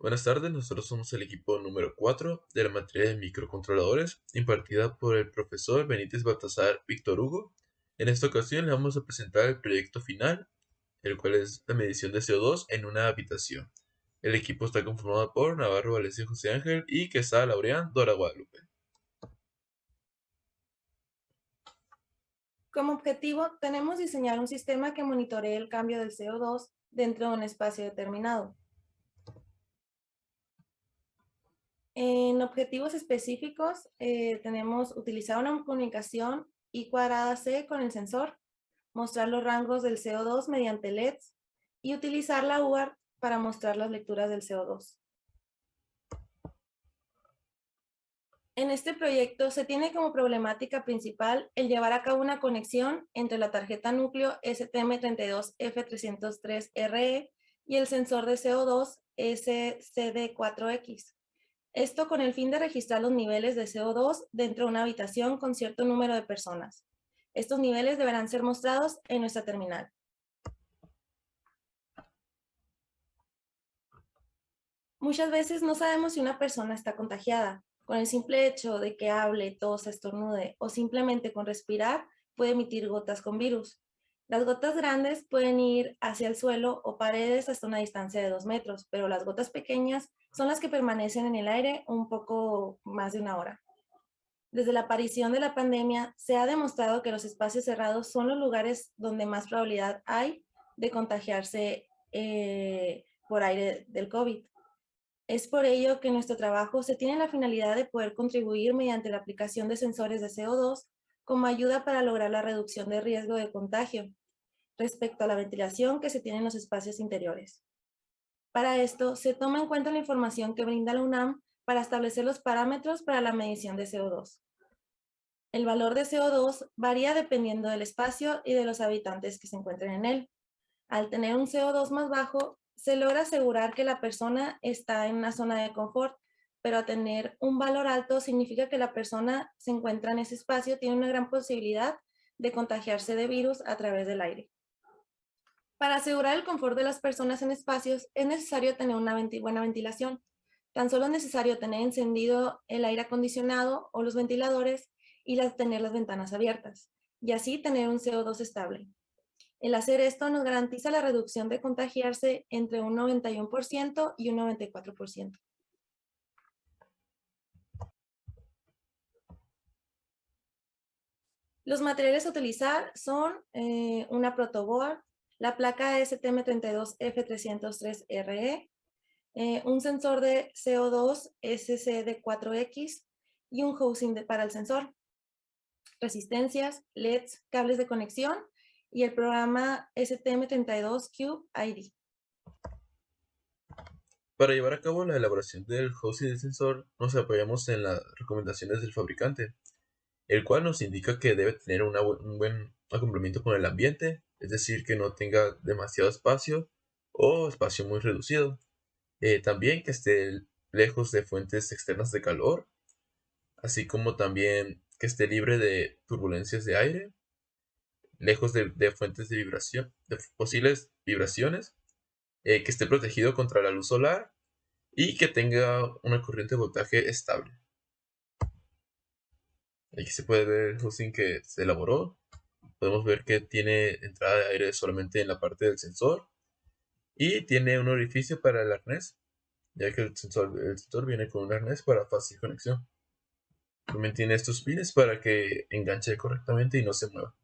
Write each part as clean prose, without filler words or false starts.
Buenas tardes, nosotros somos el equipo número 4 de la materia de microcontroladores impartida por el profesor Benítez Baltasar Víctor Hugo. En esta ocasión le vamos a presentar el proyecto final, el cual es la medición de CO2 en una habitación. El equipo está conformado por Navarro Valencia José Ángel y Quesada Laureán Dora Guadalupe. Como objetivo, tenemos diseñar un sistema que monitoree el cambio del CO2 dentro de un espacio determinado. En objetivos específicos, tenemos utilizar una comunicación I cuadrada C con el sensor, mostrar los rangos del CO2 mediante LEDs y utilizar la UART para mostrar las lecturas del CO2. En este proyecto se tiene como problemática principal el llevar a cabo una conexión entre la tarjeta núcleo STM32F303RE y el sensor de CO2 SCD4X. Esto con el fin de registrar los niveles de CO2 dentro de una habitación con cierto número de personas. Estos niveles deberán ser mostrados en nuestra terminal. Muchas veces no sabemos si una persona está contagiada. Con el simple hecho de que hable, tosa, estornude o simplemente con respirar, puede emitir gotas con virus. Las gotas grandes pueden ir hacia el suelo o paredes hasta una distancia de 2 metros, pero las gotas pequeñas son las que permanecen en el aire un poco más de una hora. Desde la aparición de la pandemia, se ha demostrado que los espacios cerrados son los lugares donde más probabilidad hay de contagiarse por aire del COVID. Es por ello que nuestro trabajo se tiene la finalidad de poder contribuir mediante la aplicación de sensores de CO2 como ayuda para lograr la reducción de riesgo de contagio respecto a la ventilación que se tiene en los espacios interiores. Para esto, se toma en cuenta la información que brinda la UNAM para establecer los parámetros para la medición de CO2. El valor de CO2 varía dependiendo del espacio y de los habitantes que se encuentren en él. Al tener un CO2 más bajo, se logra asegurar que la persona está en una zona de confort, pero a tener un valor alto significa que la persona se encuentra en ese espacio, tiene una gran posibilidad de contagiarse de virus a través del aire. Para asegurar el confort de las personas en espacios, es necesario tener una buena ventilación. Tan solo es necesario tener encendido el aire acondicionado o los ventiladores y tener las ventanas abiertas, y así tener un CO2 estable. El hacer esto nos garantiza la reducción de contagiarse entre un 91% y un 94%. Los materiales a utilizar son una protoboard, la placa STM32F303RE, un sensor de CO2 SCD4X y un housing para el sensor, resistencias, LEDs, cables de conexión y el programa STM32 Cube ID. Para llevar a cabo la elaboración del housing del sensor, nos apoyamos en las recomendaciones del fabricante, el cual nos indica que debe tener un buen acoplamiento con el ambiente, es decir, que no tenga demasiado espacio o espacio muy reducido. También que esté lejos de fuentes externas de calor, así como también que esté libre de turbulencias de aire, lejos de fuentes de vibración, de posibles vibraciones, que esté protegido contra la luz solar y que tenga una corriente de voltaje estable. Aquí se puede ver el hosting que se elaboró. Podemos ver que tiene entrada de aire solamente en la parte del sensor y tiene un orificio para el arnés, ya que el sensor viene con un arnés para fácil conexión. También tiene estos pines para que enganche correctamente y no se mueva.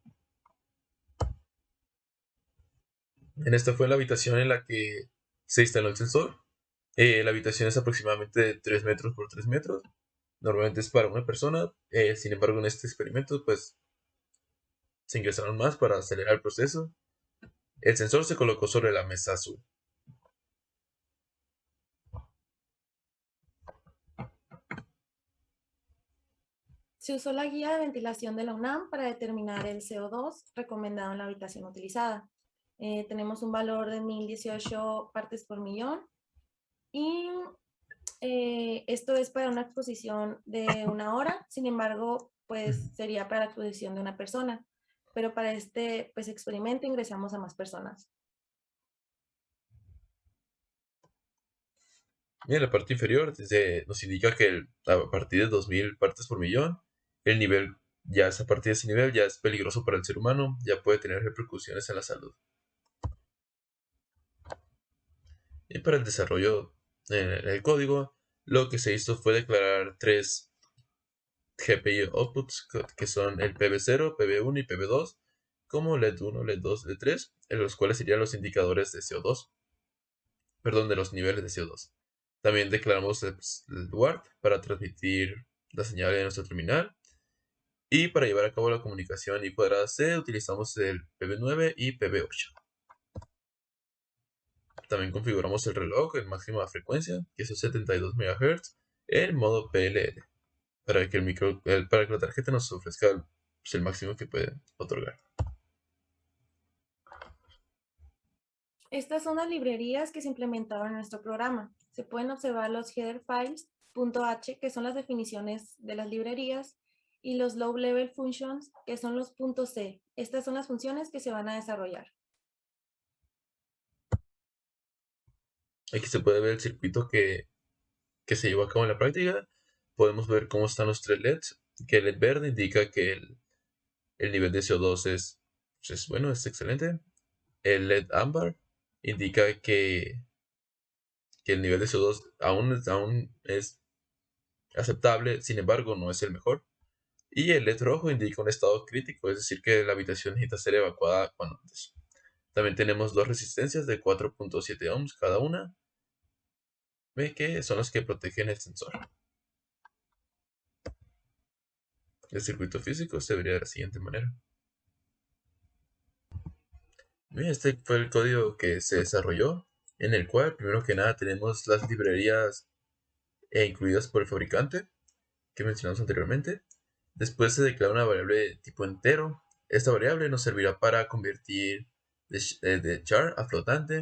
En esta fue la habitación en la que se instaló el sensor. La habitación es aproximadamente de 3 metros por 3 metros. Normalmente es para una persona. Sin embargo, en este experimento, pues se ingresaron más para acelerar el proceso. El sensor se colocó sobre la mesa azul. Se usó la guía de ventilación de la UNAM para determinar el CO2 recomendado en la habitación utilizada. Tenemos un valor de 1018 partes por millón y esto es para una exposición de una hora. Sin embargo, pues sería para la exposición de una persona, pero para este pues, experimento ingresamos a más personas. Y en la parte inferior nos indica que a partir de 2000 partes por millón, el nivel, ya es a partir de ese nivel, ya es peligroso para el ser humano, ya puede tener repercusiones en la salud. Y para el desarrollo en el código, lo que se hizo fue declarar tres GPI outputs, que son el PB0, PB1 y PB2, como LED1, LED2, LED3, en los cuales serían los indicadores de CO2, perdón, de los niveles de CO2. También declaramos el WART para transmitir la señal de nuestro terminal. Y para llevar a cabo la comunicación y cuadrada C utilizamos el PB9 y PB8. También configuramos el reloj en máxima frecuencia, que es 72 MHz, en modo PLL, para que la tarjeta nos ofrezca el máximo que puede otorgar. Estas son las librerías que se implementaron en nuestro programa. Se pueden observar los header files .h, que son las definiciones de las librerías, y los low level functions, que son los .c. Estas son las funciones que se van a desarrollar. Aquí se puede ver el circuito que se llevó a cabo en la práctica. Podemos ver cómo están los tres LEDs, que el LED verde indica que el nivel de CO2 es bueno, es excelente. El LED ámbar indica que el nivel de CO2 aún es aceptable, sin embargo no es el mejor. Y el LED rojo indica un estado crítico, es decir, que la habitación necesita ser evacuada cuando antes. También tenemos dos resistencias de 4.7 ohms cada una, que son las que protegen el sensor. El circuito físico se vería de la siguiente manera. Bien, este fue el código que se desarrolló, en el cual primero que nada tenemos las librerías incluidas por el fabricante que mencionamos anteriormente. Después se declara una variable de tipo entero. Esta variable nos servirá para convertir de char a flotante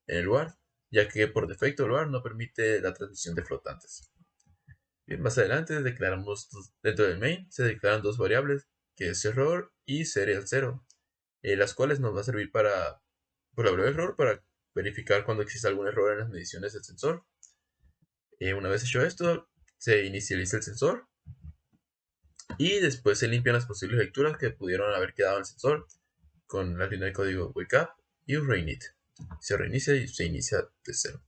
en el WARD, ya que por defecto el WARD no permite la transmisión de flotantes. Bien, más adelante declaramos dentro del main, se declaran dos variables, que es error y serial 0, las cuales nos va a servir por la variable error para verificar cuando existe algún error en las mediciones del sensor. Una vez hecho esto, se inicializa el sensor y después se limpian las posibles lecturas que pudieron haber quedado en el sensor con la línea de código wake up y reinit. Se reinicia y se inicia de cero.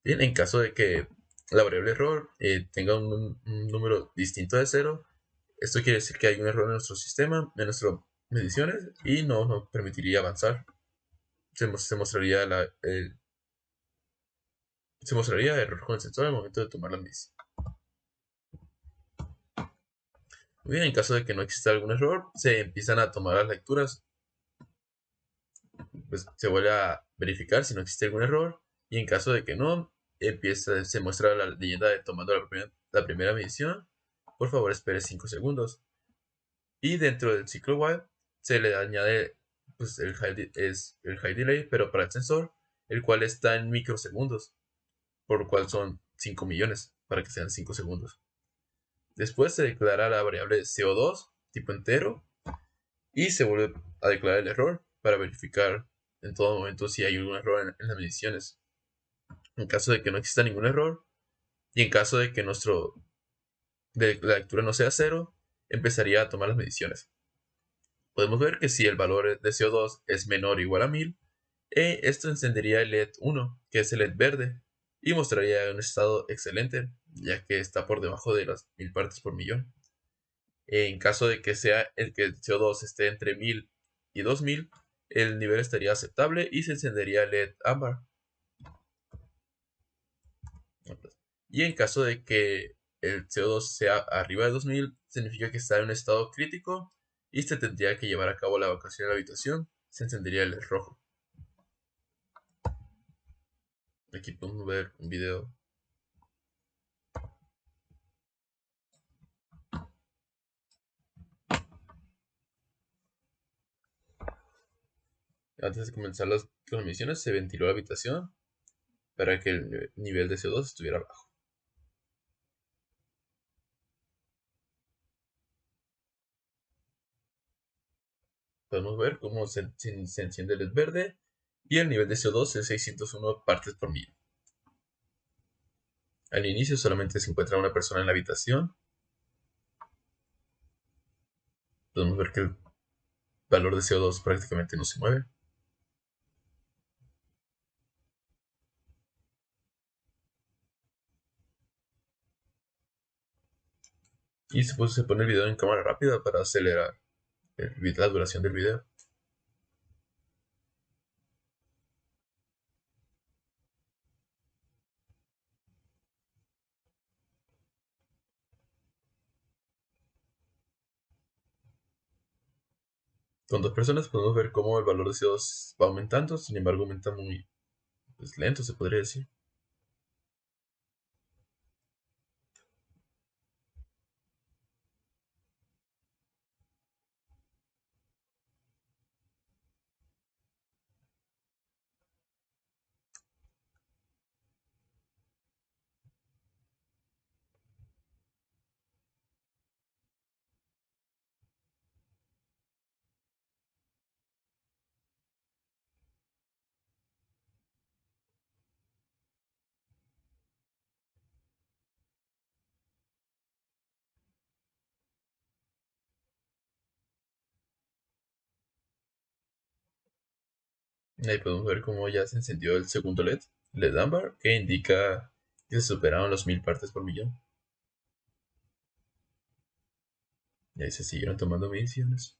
Bien, en caso de que la variable error tenga un número distinto de cero, esto quiere decir que hay un error en nuestro sistema, en nuestras mediciones, y no nos permitiría avanzar. Se mostraría error con el sensor al momento de tomar la medición. Muy bien, en caso de que no exista algún error, se empiezan a tomar las lecturas, pues se vuelve a verificar si no existe algún error, y en caso de que no, se muestra la leyenda de tomando la primera medición. Por favor, espere 5 segundos. Y dentro del ciclo while se le añade pues, el high delay, pero para el sensor, el cual está en microsegundos, por lo cual son 5 millones para que sean 5 segundos. Después se declara la variable CO2 tipo entero y se vuelve a declarar el error para verificar en todo momento si hay algún error en las mediciones. En caso de que no exista ningún error y en caso de que la lectura no sea cero, empezaría a tomar las mediciones. Podemos ver que si el valor de CO2 es menor o igual a 1000, esto encendería el LED 1, que es el LED verde, y mostraría un estado excelente, ya que está por debajo de las 1000 partes por millón. En caso de que el CO2 esté entre 1000 y 2000, el nivel estaría aceptable y se encendería el LED ámbar. Y en caso de que el CO2 sea arriba de 2000, significa que está en un estado crítico y se tendría que llevar a cabo la evacuación de la habitación. Se encendería el LED rojo. Aquí podemos ver un video. Antes de comenzar las transmisiones, se ventiló la habitación para que el nivel de CO2 estuviera bajo. Podemos ver cómo se enciende el LED verde y el nivel de CO2 es 601 partes por millón. Al inicio solamente se encuentra una persona en la habitación. Podemos ver que el valor de CO2 prácticamente no se mueve. Y se pone el video en cámara rápida para acelerar la duración del video. Con dos personas podemos ver cómo el valor de CO2 va aumentando, sin embargo aumenta muy lento, se podría decir. Ahí podemos ver cómo ya se encendió el segundo LED ámbar, que indica que se superaron los 1000 partes por millón. Y ahí se siguieron tomando mediciones.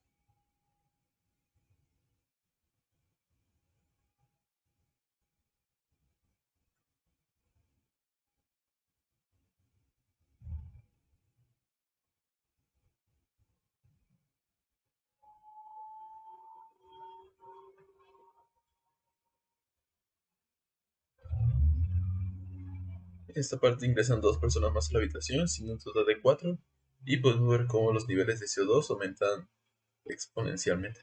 En esta parte ingresan dos personas más a la habitación, siendo un total de 4. Y podemos ver cómo los niveles de CO2 aumentan exponencialmente.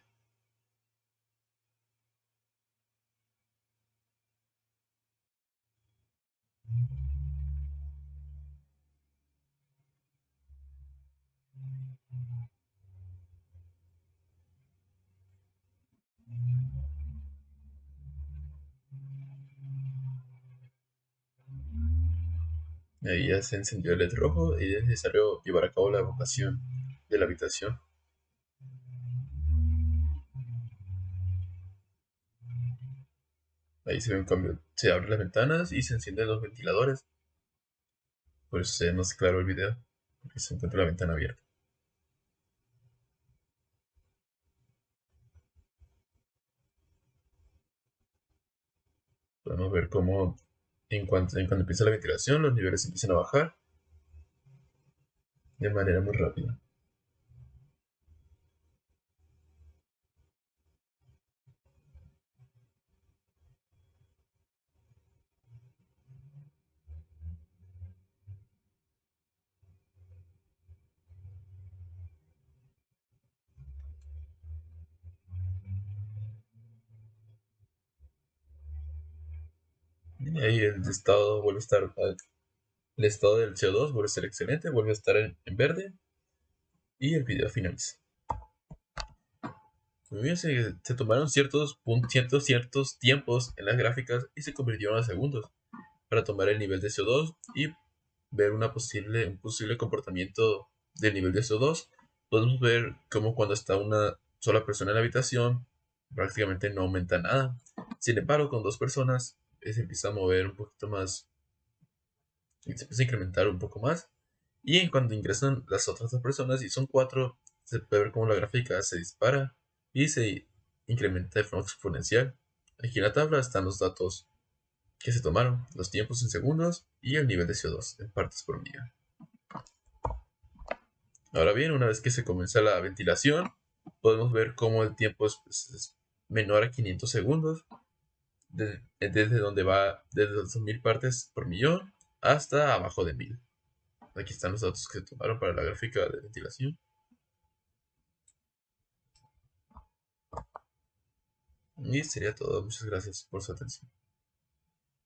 Ahí ya se encendió el LED rojo y es necesario llevar a cabo la evacuación de la habitación. Ahí se ve un cambio. Se abren las ventanas y se encienden los ventiladores. Por eso se ve más claro el video, porque se encuentra la ventana abierta. Podemos ver cómo en cuanto empieza la ventilación, los niveles empiezan a bajar de manera muy rápida. Y ahí el estado del CO2 vuelve a ser excelente, vuelve a estar en verde y el video finaliza. Muy bien, se tomaron ciertos tiempos en las gráficas y se convirtieron a segundos para tomar el nivel de CO2 y ver un posible comportamiento del nivel de CO2. Podemos ver cómo cuando está una sola persona en la habitación prácticamente no aumenta nada. Sin embargo, con dos personas se empieza a mover un poquito más, se empieza a incrementar un poco más. Y en cuanto ingresan las otras dos personas, y son cuatro, se puede ver cómo la gráfica se dispara y se incrementa de forma exponencial. Aquí en la tabla están los datos que se tomaron, los tiempos en segundos y el nivel de CO2 en partes por millón. Ahora bien, una vez que se comienza la ventilación, podemos ver cómo el tiempo es menor a 500 segundos, desde donde va desde los 1000 partes por millón hasta abajo de 1000. Aquí están los datos que se tomaron para la gráfica de ventilación. Y sería todo. Muchas gracias por su atención.